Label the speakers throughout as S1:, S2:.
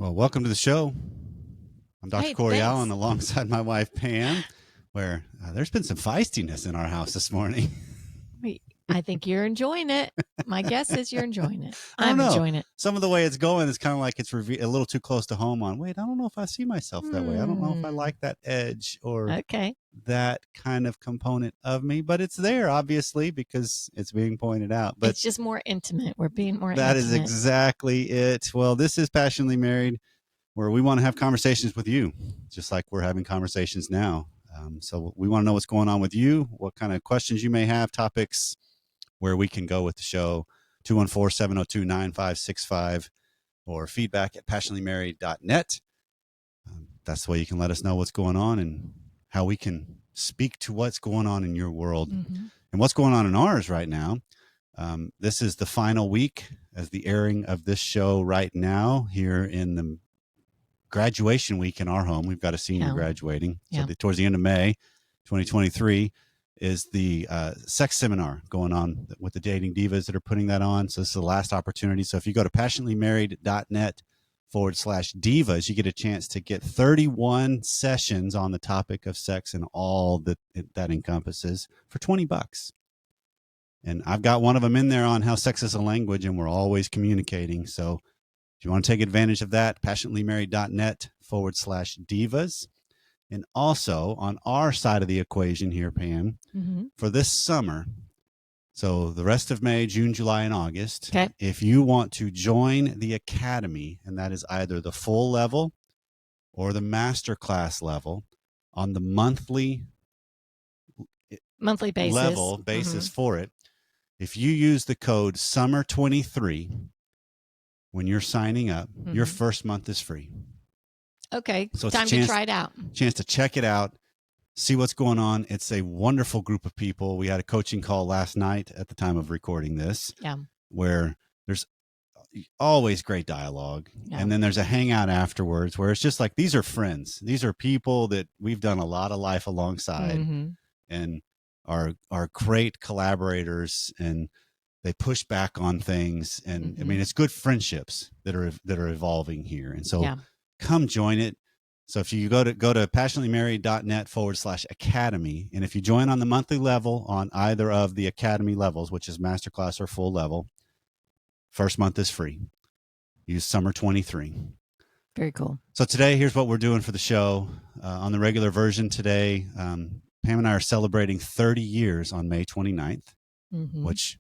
S1: Well, welcome to the show. I'm Dr.
S2: Hey,
S1: Corey
S2: thanks.
S1: Allen alongside my wife, Pam, where there's been some feistiness in our house this morning.
S2: I think you're enjoying it. My guess is you're enjoying it.
S1: I don't
S2: I'm
S1: know.
S2: enjoying it.
S1: Some of the way it's going is kind of like it's a little too close to home on, wait, I don't know if I see myself that way. I don't know if I like that edge or
S2: Okay.
S1: that kind of component of me, but it's there, obviously, because it's being pointed out. But
S2: It's just more intimate. We're being more
S1: that
S2: intimate.
S1: is exactly it. Well, this is Passionately Married, where we want to have conversations with you, just like we're having conversations now. So we want to know what's going on with you, what kind of questions you may have, topics, where we can go with the show. 214-702-9565 or feedback at passionatelymarried.net. That's the way you can let us know what's going on and how we can speak to what's going on in your world and what's going on in ours right now. This is the final week as the airing of this show right now here in the graduation week in our home. We've got a senior graduating. So towards the end of May 2023 is the sex seminar going on with the Dating Divas that are putting that on. So this is the last opportunity. So if you go to passionatelymarried.net/divas, you get a chance to get 31 sessions on the topic of sex and all that encompasses for $20. And I've got one of them in there on how sex is a language and we're always communicating. So if you want to take advantage of that, passionatelymarried.net/divas. And also on our side of the equation here, Pam, for this summer, so the rest of May, June, July, and August, if you want to join the Academy, and that is either the full level or the masterclass level on the monthly basis for it, if you use the code SUMMER23 when you're signing up, your first month is free.
S2: Okay.
S1: So it's
S2: time to try it out.
S1: Chance to check it out, see what's going on. It's a wonderful group of people. We had a coaching call last night at the time of recording this, where there's always great dialogue. And then there's a hangout afterwards where it's just like, these are friends. These are people that we've done a lot of life alongside and are great collaborators, and they push back on things. And I mean, it's good friendships that are evolving here. And so come join it. So if you go to passionatelymarried.net/academy, and if you join on the monthly level on either of the Academy levels, which is masterclass or full level, first month is free. Use SUMMER23.
S2: Very cool.
S1: So today, here's what we're doing for the show. On the regular version today, Pam and I are celebrating 30 years on May 29th, which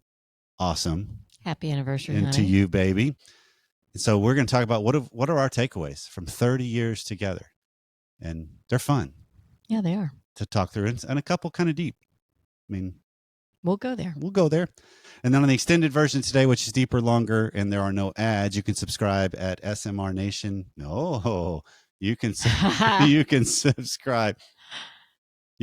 S1: awesome.
S2: Happy anniversary.
S1: And to you, baby. So we're going to talk about what are our takeaways from 30 years together, and they're fun.
S2: Yeah, they are
S1: to talk through, and a couple kind of deep. I mean,
S2: we'll go there.
S1: And then on the extended version today, which is deeper, longer, and there are no ads, you can subscribe at SMR Nation. No, you can subscribe. You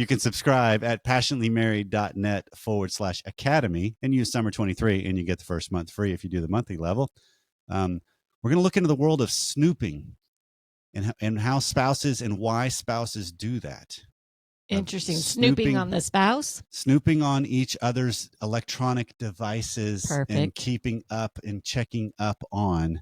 S1: can subscribe at passionatelymarried.net/academy and use SUMMER23, and you get the first month free if you do the monthly level. We're going to look into the world of snooping and how spouses and why spouses do that.
S2: Interesting. Snooping on the spouse?
S1: Snooping on each other's electronic devices. And keeping up and checking up on.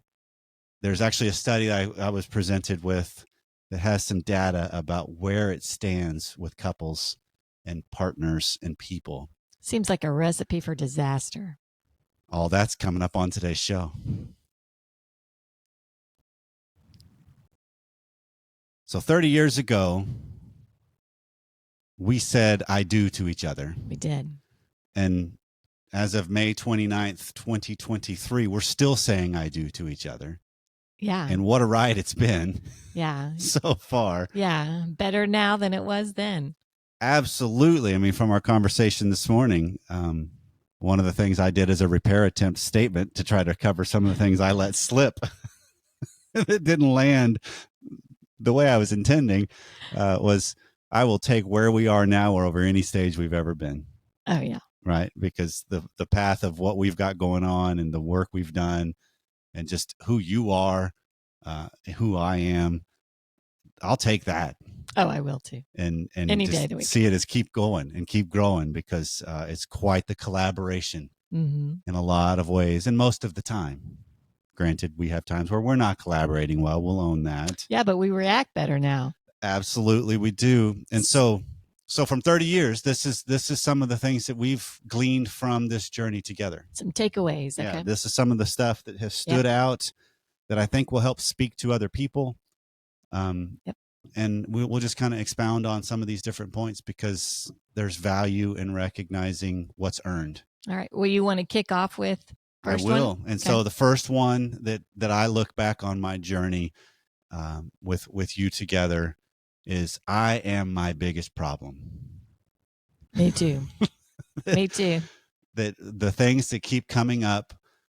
S1: There's actually a study that I was presented with that has some data about where it stands with couples and partners and people.
S2: Seems like a recipe for disaster.
S1: All that's coming up on today's show. So 30 years ago, we said I do to each other.
S2: We did.
S1: And as of May 29th, 2023, we're still saying I do to each other.
S2: Yeah.
S1: And what a ride it's been.
S2: Yeah.
S1: So far.
S2: Yeah. Better now than it was then.
S1: Absolutely. I mean, from our conversation this morning, one of the things I did as a repair attempt statement to try to cover some of the things I let slip that didn't land the way I was intending was I will take where we are now or over any stage we've ever been.
S2: Oh, yeah.
S1: Right. Because the path of what we've got going on and the work we've done and just who you are, who I am, I'll take that.
S2: Oh, I will too.
S1: And
S2: any day of the week.
S1: See it as keep going and keep growing because it's quite the collaboration in a lot of ways and most of the time. Granted, we have times where we're not collaborating well. We'll own that.
S2: Yeah, but we react better now.
S1: Absolutely, we do. And so from 30 years, this is some of the things that we've gleaned from this journey together.
S2: Some takeaways. Okay.
S1: Yeah, this is some of the stuff that has stood out that I think will help speak to other people. And we'll just kind of expound on some of these different points because there's value in recognizing what's earned.
S2: All right. Well, you want to kick off with first
S1: I will.
S2: one?
S1: And so the first one that I look back on my journey with you together is I am my biggest problem.
S2: Me too. Me too.
S1: That the things that keep coming up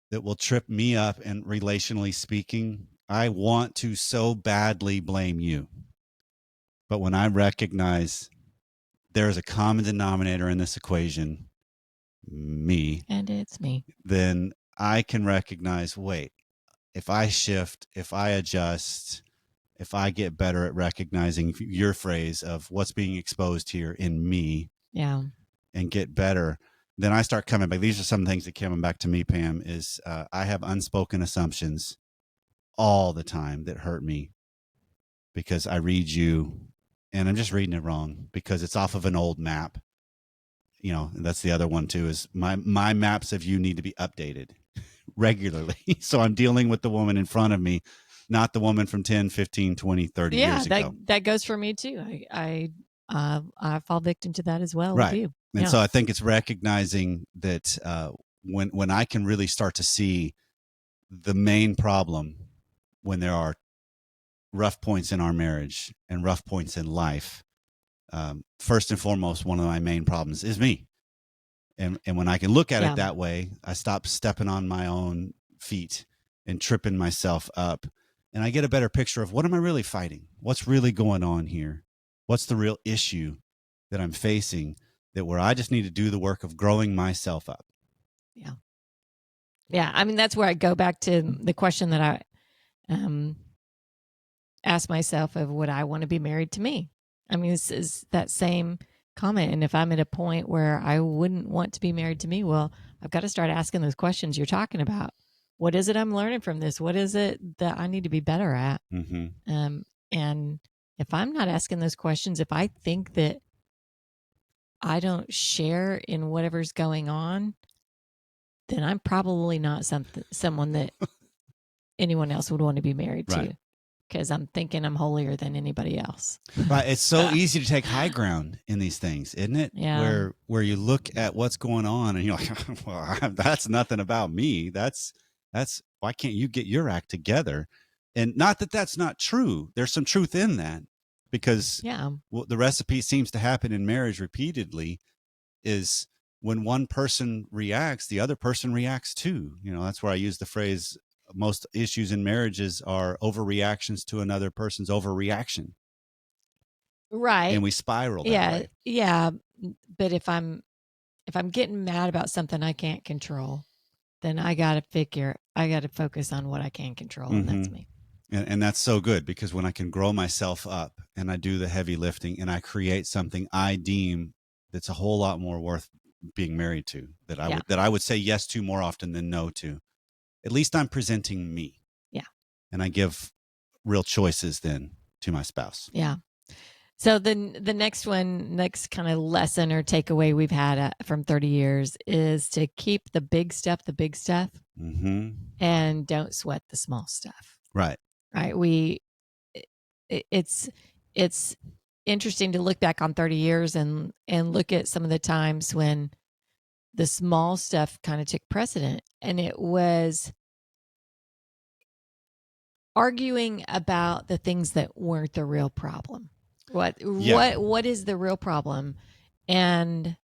S1: that will trip me up, and relationally speaking, I want to so badly blame you. But when I recognize there's a common denominator in this equation, me,
S2: and it's me,
S1: then I can recognize, wait, if I shift, if I adjust, if I get better at recognizing your phrase of what's being exposed here in me, and get better, then I start coming back. These are some things that coming back to me, Pam, is I have unspoken assumptions all the time that hurt me because I read you and I'm just reading it wrong because it's off of an old map. You know, that's the other one too, is my maps of you need to be updated regularly. So I'm dealing with the woman in front of me, not the woman from 10, 15, 20, 30 years ago.
S2: That goes for me too. I fall victim to that as well.
S1: Right.
S2: With you.
S1: And so I think it's recognizing that when I can really start to see the main problem when there are rough points in our marriage and rough points in life, first and foremost, one of my main problems is me. And when I can look at it that way, I stop stepping on my own feet and tripping myself up. And I get a better picture of what am I really fighting? What's really going on here? What's the real issue that I'm facing, that where I just need to do the work of growing myself up?
S2: Yeah. Yeah. I mean, that's where I go back to the question that I ask myself of would I want to be married to me? I mean, this is that same comment. And if I'm at a point where I wouldn't want to be married to me, well, I've got to start asking those questions you're talking about. What is it I'm learning from this? What is it that I need to be better at?
S1: Mm-hmm.
S2: And if I'm not asking those questions, if I think that I don't share in whatever's going on, then I'm probably not someone that anyone else would want to be married to, because I'm thinking I'm holier than anybody else.
S1: Right. It's so easy to take high ground in these things, isn't it?
S2: Yeah.
S1: Where you look at what's going on and you're like, well, that's nothing about me. That's why can't you get your act together? And not that that's not true. There's some truth in that, because the recipe seems to happen in marriage repeatedly is when one person reacts, the other person reacts too. You know, that's where I use the phrase, most issues in marriages are overreactions to another person's overreaction.
S2: Right.
S1: And we spiral that way.
S2: Yeah. But if I'm getting mad about something I can't control, then I got to focus on what I can control. And that's me.
S1: And that's so good, because when I can grow myself up and I do the heavy lifting and I create something I deem that's a whole lot more worth being married to, that I would say yes to more often than no to, at least I'm presenting me.
S2: Yeah.
S1: And I give real choices then to my spouse.
S2: Yeah. So the next kind of lesson or takeaway we've had from 30 years is to keep the big stuff, and don't sweat the small stuff.
S1: Right.
S2: Right. It's interesting to look back on 30 years and look at some of the times when the small stuff kind of took precedent, and it was arguing about the things that weren't the real problem. What is the real problem? And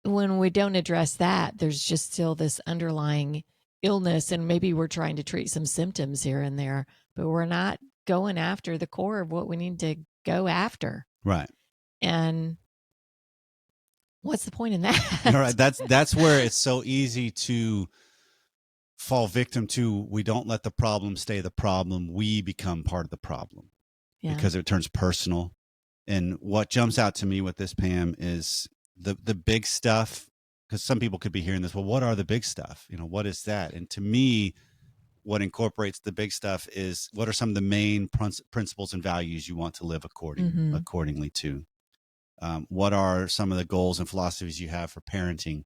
S2: when we don't address that, there's just still this underlying illness, and maybe we're trying to treat some symptoms here and there, but we're not going after the core of what we need to go after.
S1: Right.
S2: And what's the point in that?
S1: All right. That's where it's so easy to fall victim to. We don't let the problem stay the problem. We become part of the problem. Yeah. Because it turns personal. And what jumps out to me with this, Pam, is the big stuff, because some people could be hearing this, well, what are the big stuff? You know, what is that? And to me, what incorporates the big stuff is what are some of the main principles and values you want to live accordingly to? What are some of the goals and philosophies you have for parenting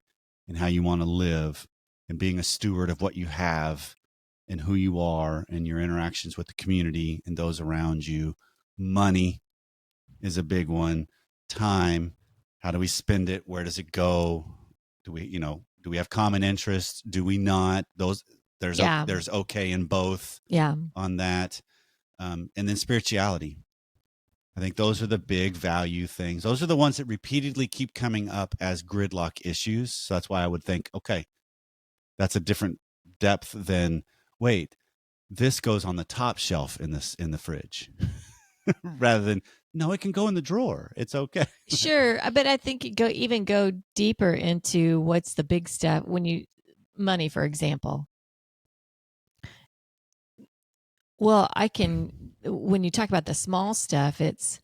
S1: and how you want to live and being a steward of what you have and who you are and your interactions with the community and those around you? Money is a big one. Time, how do we spend it? Where does it go? Do we have common interests? Do we not? There's okay in both on that. And then spirituality. I think those are the big value things. Those are the ones that repeatedly keep coming up as gridlock issues. So that's why I would think, okay, that's a different depth than, wait, this goes on the top shelf in the fridge rather than, no, it can go in the drawer. It's okay.
S2: Sure. But I think you go deeper into what's the big stuff money, for example. Well, when you talk about the small stuff, it's,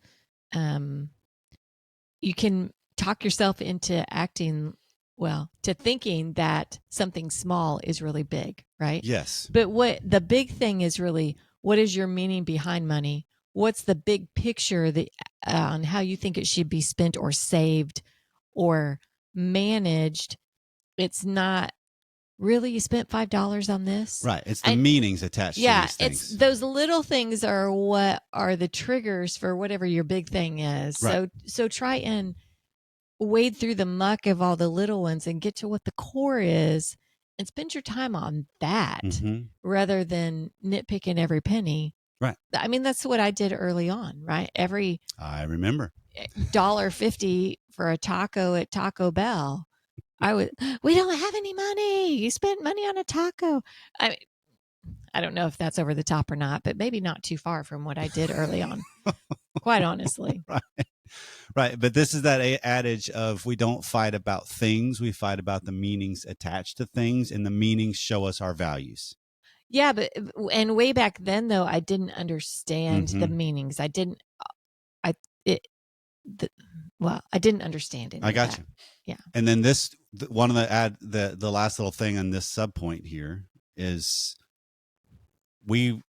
S2: you can talk yourself into to thinking that something small is really big, right?
S1: Yes.
S2: But what the big thing is really, what is your meaning behind money? What's the big picture on how you think it should be spent or saved or managed? It's not really, you spent $5 on this,
S1: right? It's the meanings attached.
S2: Yeah,
S1: to these things.
S2: It's those little things are what are the triggers for whatever your big thing is.
S1: Right.
S2: So try and wade through the muck of all the little ones and get to what the core is, and spend your time on that rather than nitpicking every penny.
S1: Right.
S2: I mean, that's what I did early on, right?
S1: I remember
S2: $1.50 for a taco at Taco Bell. We don't have any money. You spent money on a taco. I don't know if that's over the top or not, but maybe not too far from what I did early on, quite honestly.
S1: Right. But this is that adage of, we don't fight about things. We fight about the meanings attached to things, and the meanings show us our values.
S2: Yeah. And way back then though, I didn't understand the meanings. I didn't understand it.
S1: I got you.
S2: Yeah.
S1: And then one of the last little thing on this sub point here is we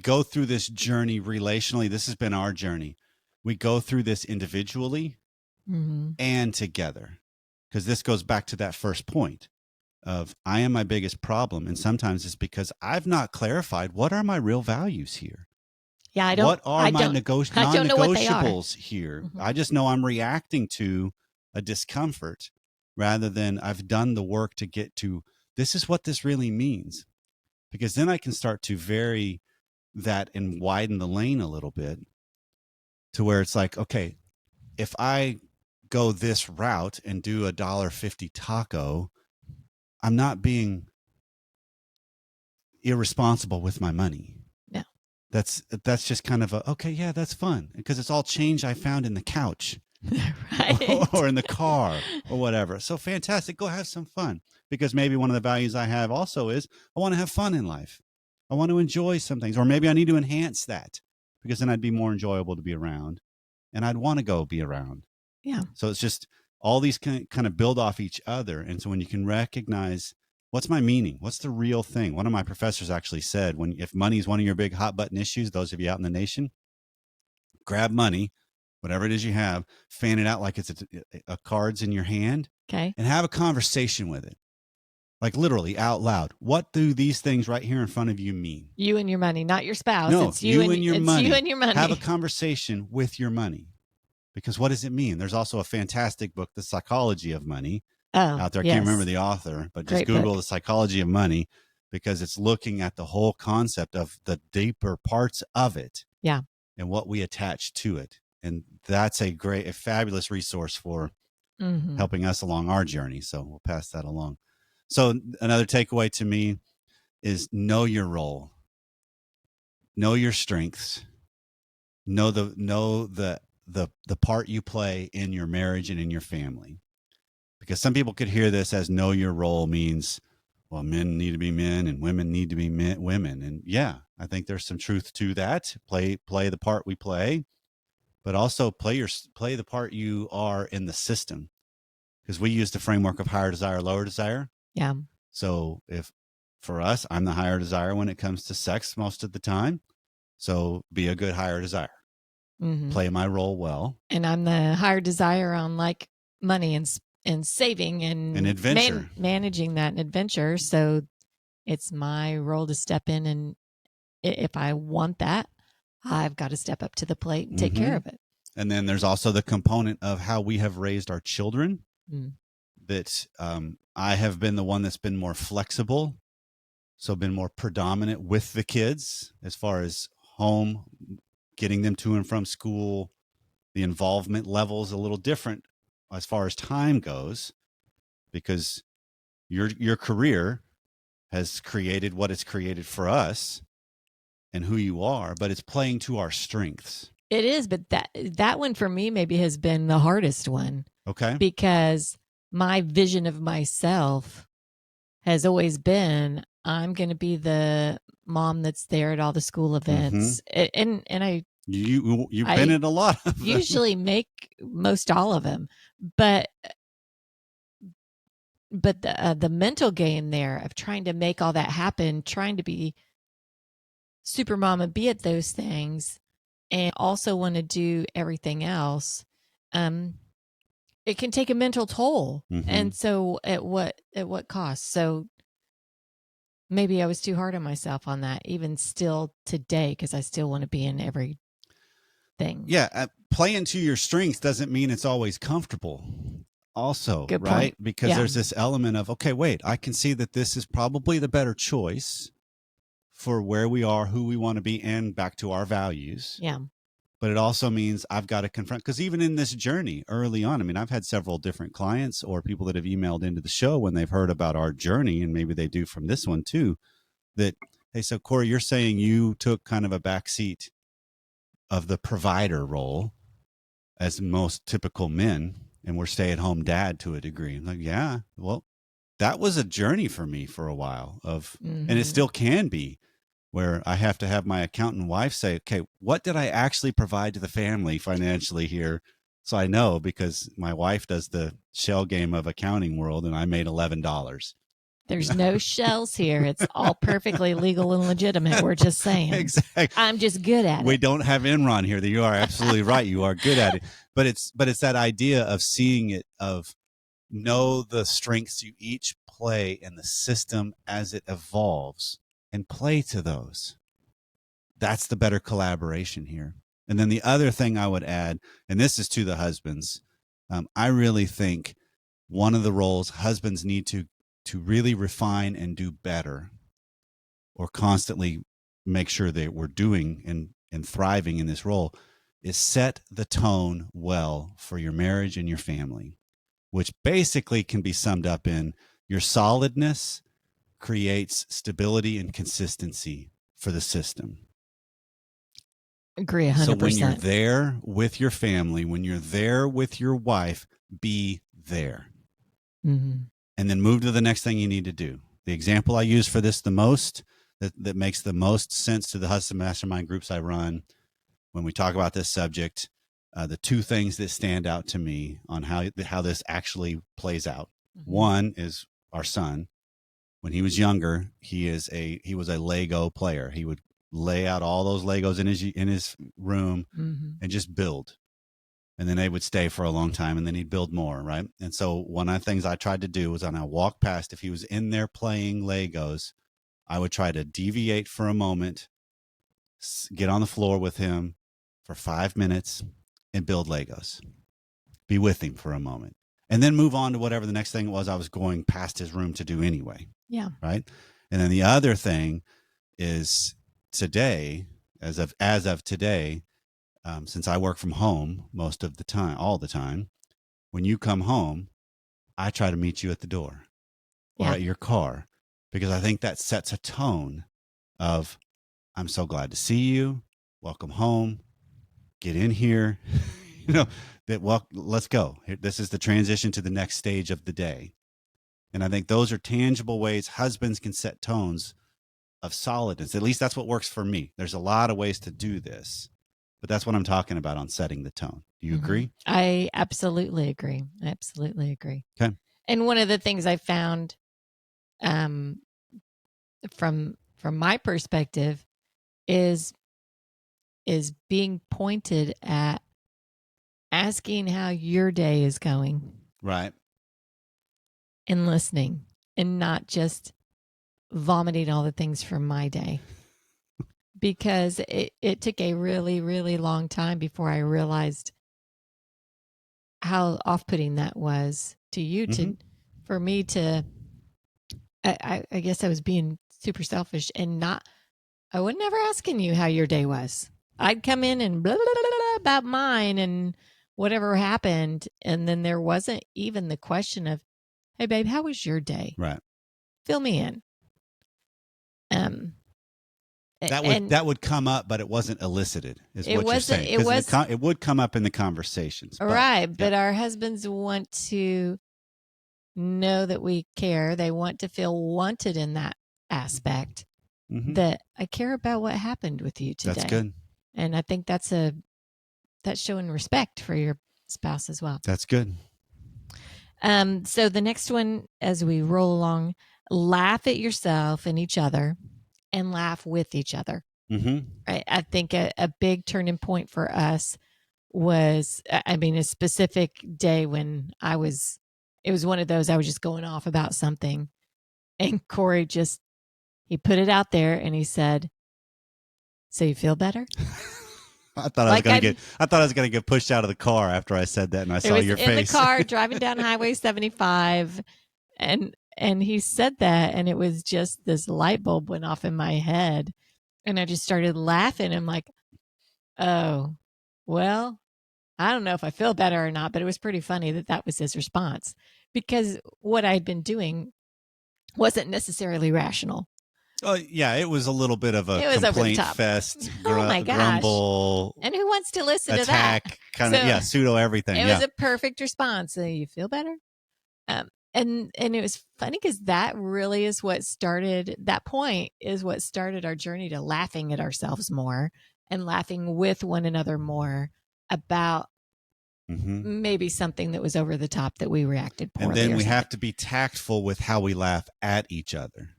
S1: go through this journey relationally. This has been our journey. We go through this individually and together, because this goes back to that first point of, I am my biggest problem. And sometimes it's because I've not clarified, what are my real values here?
S2: Yeah, I don't.
S1: What are my non-negotiables here? I just know I'm reacting to a discomfort rather than I've done the work to get to, this is what this really means. Because then I can start to vary that and widen the lane a little bit to where it's like, okay, if I go this route and do a $1.50 taco, I'm not being irresponsible with my money.
S2: No.
S1: That's just kind of okay, yeah, that's fun, because it's all change I found in the couch.
S2: Right.
S1: or in the car or whatever. So fantastic. Go have some fun, because maybe one of the values I have also is, I want to have fun in life. I want to enjoy some things, or maybe I need to enhance that, because then I'd be more enjoyable to be around and I'd want to go be around.
S2: Yeah.
S1: So it's just all these kind of build off each other. And so when you can recognize, what's my meaning? What's the real thing? One of my professors actually said, if money is one of your big hot button issues, those of you out in the nation, grab money, whatever it is you have, fan it out like it's a cards in your hand,
S2: okay,
S1: and have a conversation with it. Like literally out loud. What do these things right here in front of you mean?
S2: You and your money, not your spouse.
S1: No,
S2: it's you and your money.
S1: You and your money. Have a conversation with your money. Because what does it mean? There's also a fantastic book, The Psychology of Money, out there. I can't remember the author, but just Google The Psychology of Money, because it's looking at the whole concept of the deeper parts of it.
S2: Yeah.
S1: And what we attach to it. And that's a fabulous resource for helping us along our journey. So we'll pass that along. So another takeaway to me is, know your role, know your strengths, know the part you play in your marriage and in your family. Because some people could hear this as, know your role means, well, men need to be men and women need to be women. And yeah, I think there's some truth to that. Play the part we play, but also play the part you are in the system. Because we use the framework of higher desire, lower desire.
S2: Yeah.
S1: So if for us, I'm the higher desire when it comes to sex most of the time. So be a good higher desire.
S2: Mm-hmm.
S1: Play my role well.
S2: And I'm the higher desire on like money and saving and
S1: adventure.
S2: Managing that and adventure. So it's my role to step in, and if I want that, I've got to step up to the plate and take care of it.
S1: And then there's also the component of how we have raised our children. That I have been the one that's been more flexible, so been more predominant with the kids as far as home, getting them to and from school. The involvement level is a little different as far as time goes, because your career has created what it's created for us and who you are, but it's playing to our strengths.
S2: It is, but that one for me maybe has been the hardest one.
S1: Okay.
S2: Because my vision of myself has always been, I'm going to be the mom that's there at all the school events. And
S1: you've been in a lot of them.
S2: Usually make most all of them, but the mental game there of trying to make all that happen, trying to be super mom and be at those things, and also want to do everything else, it can take a mental toll. And so at what cost? So maybe I was too hard on myself on that, even still today, because I still want to be in every thing.
S1: Yeah. Playing to your strengths doesn't mean it's always comfortable also.
S2: Good
S1: right?
S2: Point.
S1: Because there's this element of, okay, wait, I can see that this is probably the better choice for where we are, who we want to be, and back to our values.
S2: Yeah.
S1: But it also means I've got to confront, because even in this journey early on, I mean, I've had several different clients or people that have emailed into the show when they've heard about our journey, and maybe they do from this one too, that, hey, so Corey, you're saying you took kind of a backseat of the provider role as most typical men, and we're stay-at-home dad to a degree. I'm like, yeah, well, that was a journey for me for a while of, and it still can be, where I have to have my accountant wife say, okay, what did I actually provide to the family financially here? So I know, because my wife does the shell game of accounting world, and I made $11.
S2: There's no shells here. It's all perfectly legal and legitimate. We're just saying.
S1: Exactly.
S2: I'm just good at it.
S1: We don't have Enron here. You are absolutely right. You are good at it. But it's that idea of seeing it, of know the strengths you each play in the system as it evolves, and play to those. That's the better collaboration here. And then the other thing I would add, and this is to the husbands, I really think one of the roles husbands need to really refine and do better, or constantly make sure that we're doing and thriving in this role, is set the tone well for your marriage and your family, which basically can be summed up in your solidness creates stability and consistency for the system.
S2: Agree 100%.
S1: So when you're there with your family, when you're there with your wife, be there. And then move to the next thing you need to do. The example I use for this the most, that makes the most sense to the husband mastermind groups I run, when we talk about this subject, the two things that stand out to me on how this actually plays out. One is our son. When he was younger, he was a Lego player. He would lay out all those Legos in his room and just build. And then they would stay for a long time, and then he'd build more, right? And so one of the things I tried to do was, when I walked past, if he was in there playing Legos, I would try to deviate for a moment, get on the floor with him for 5 minutes and build Legos. Be with him for a moment. And then move on to whatever the next thing was I was going past his room to do anyway.
S2: Yeah.
S1: Right. And then the other thing is, today, as of today, since I work from home most of the time, all the time, when you come home, I try to meet you at the door or at your car, because I think that sets a tone of, I'm so glad to see you. Welcome home. Get in here. Let's go. This is the transition to the next stage of the day. And I think those are tangible ways husbands can set tones of solidness. At least that's what works for me. There's a lot of ways to do this, but that's what I'm talking about on setting the tone. Do you agree?
S2: I absolutely agree. I absolutely agree.
S1: Okay.
S2: And one of the things I found from my perspective is being pointed at asking how your day is going.
S1: Right.
S2: And listening and not just vomiting all the things from my day. Because it took a really, really long time before I realized how off-putting that was to you, for me to, I guess I was being super selfish and I was never asking you how your day was. I'd come in and blah, blah, blah, blah about mine and whatever happened. And then there wasn't even the question of, hey, babe, how was your day?
S1: Right.
S2: Fill me in.
S1: That would come up, but it wasn't elicited, is what you're saying. It would come up in the conversations.
S2: Right. But our husbands want to know that we care. They want to feel wanted in that aspect, that I care about what happened with you today.
S1: That's good.
S2: And I think that's showing respect for your spouse as well.
S1: That's good.
S2: So the next one, as we roll along, laugh at yourself and each other and laugh with each other. Right? I think a big turning point for us was, a specific day when it was one of those, I was just going off about something. And Corey he put it out there and he said, so you feel better?
S1: I thought I was gonna get pushed out of the car after I said that, and I saw your face
S2: in the car driving down Highway 75, and he said that, and it was just this light bulb went off in my head, and I just started laughing. I'm like, oh, well, I don't know if I feel better or not, but it was pretty funny that was his response, because what I'd been doing wasn't necessarily rational.
S1: Oh yeah, it was a little bit of a complaint fest, grumble.
S2: And who wants to listen to that?
S1: Kind of, pseudo everything.
S2: It was a perfect response. So you feel better? And it was funny because that really is what started, that point is what started our journey to laughing at ourselves more and laughing with one another more about maybe something that was over the top that we reacted poorly.
S1: And then we have to be tactful with how we laugh at each other.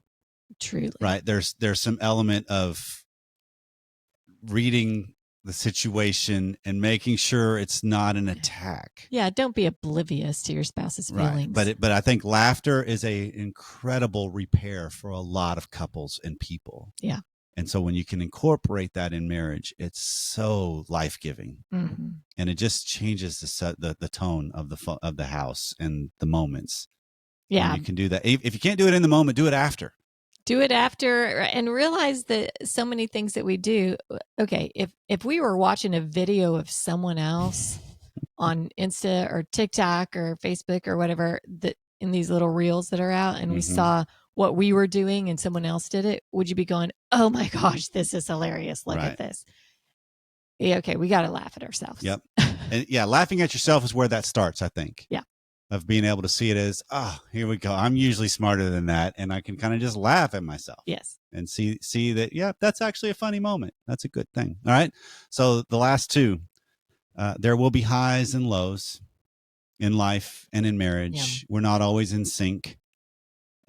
S2: Truly.
S1: Right. There's some element of reading the situation and making sure it's not an attack.
S2: Yeah. Don't be oblivious to your spouse's feelings.
S1: Right. But I think laughter is an incredible repair for a lot of couples and people.
S2: Yeah.
S1: And so when you can incorporate that in marriage, it's so life-giving, and it just changes the tone of the house and the moments.
S2: Yeah.
S1: And you can do that. If you can't do it in the moment, do it after.
S2: Do it after, and realize that so many things that we do. Okay, if we were watching a video of someone else on Insta or TikTok or Facebook or whatever, that in these little reels that are out, and we saw what we were doing and someone else did it, would you be going, oh my gosh, this is hilarious, look at this? Yeah, okay, we got to laugh at ourselves.
S1: Yep. And laughing at yourself is where that starts, I think.
S2: Yeah.
S1: Of being able to see it as, here we go. I'm usually smarter than that. And I can kind of just laugh at myself.
S2: Yes.
S1: And see that, that's actually a funny moment. That's a good thing. All right. So the last two, there will be highs and lows in life and in marriage. Yeah. We're not always in sync.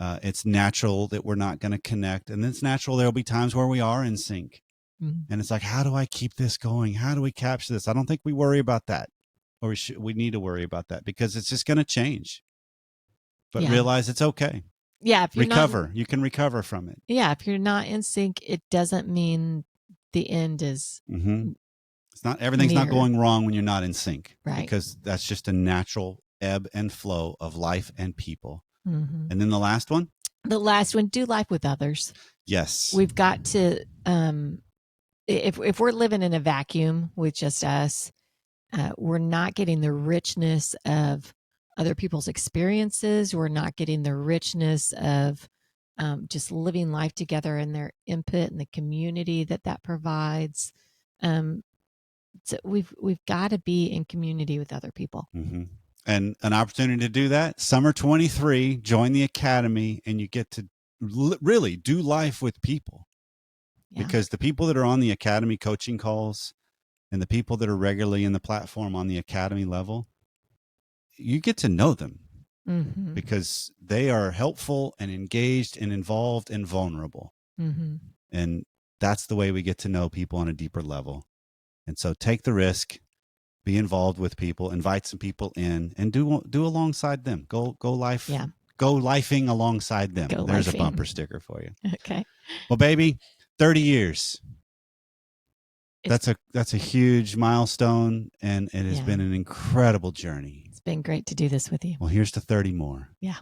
S1: It's natural that we're not going to connect. And it's natural there'll be times where we are in sync. And it's like, how do I keep this going? How do we capture this? I don't think we worry about that. Or we need to worry about that because it's just going to change. But realize it's okay.
S2: Yeah. If you're
S1: you can recover from it.
S2: Yeah. If you're not in sync, it doesn't mean the end is.
S1: It's not, everything's not going wrong when you're not in sync.
S2: Right.
S1: Because that's just a natural ebb and flow of life and people. And then the last one?
S2: The last one, do life with others.
S1: Yes.
S2: We've got to, if we're living in a vacuum with just us, we're not getting the richness of other people's experiences. We're not getting the richness of just living life together and their input and the community that provides. So we've got to be in community with other people.
S1: And an opportunity to do that, summer 23, join the academy, and you get to really do life with people. Because the people that are on the academy coaching calls and the people that are regularly in the platform on the academy level, you get to know them.
S2: Mm-hmm.
S1: because they are helpful and engaged and involved and vulnerable.
S2: Mm-hmm.
S1: And that's the way we get to know people on a deeper level. And so take the risk, be involved with people, invite some people in, and do alongside them. Go life.
S2: Yeah.
S1: Go lifing alongside them.
S2: Go
S1: There's
S2: lifing.
S1: a bumper sticker for you.
S2: Okay.
S1: Well, baby, 30 years. That's a huge milestone, and it has been an incredible journey.
S2: It's been great to do this with you.
S1: Well, here's to 30 more.
S2: Yeah.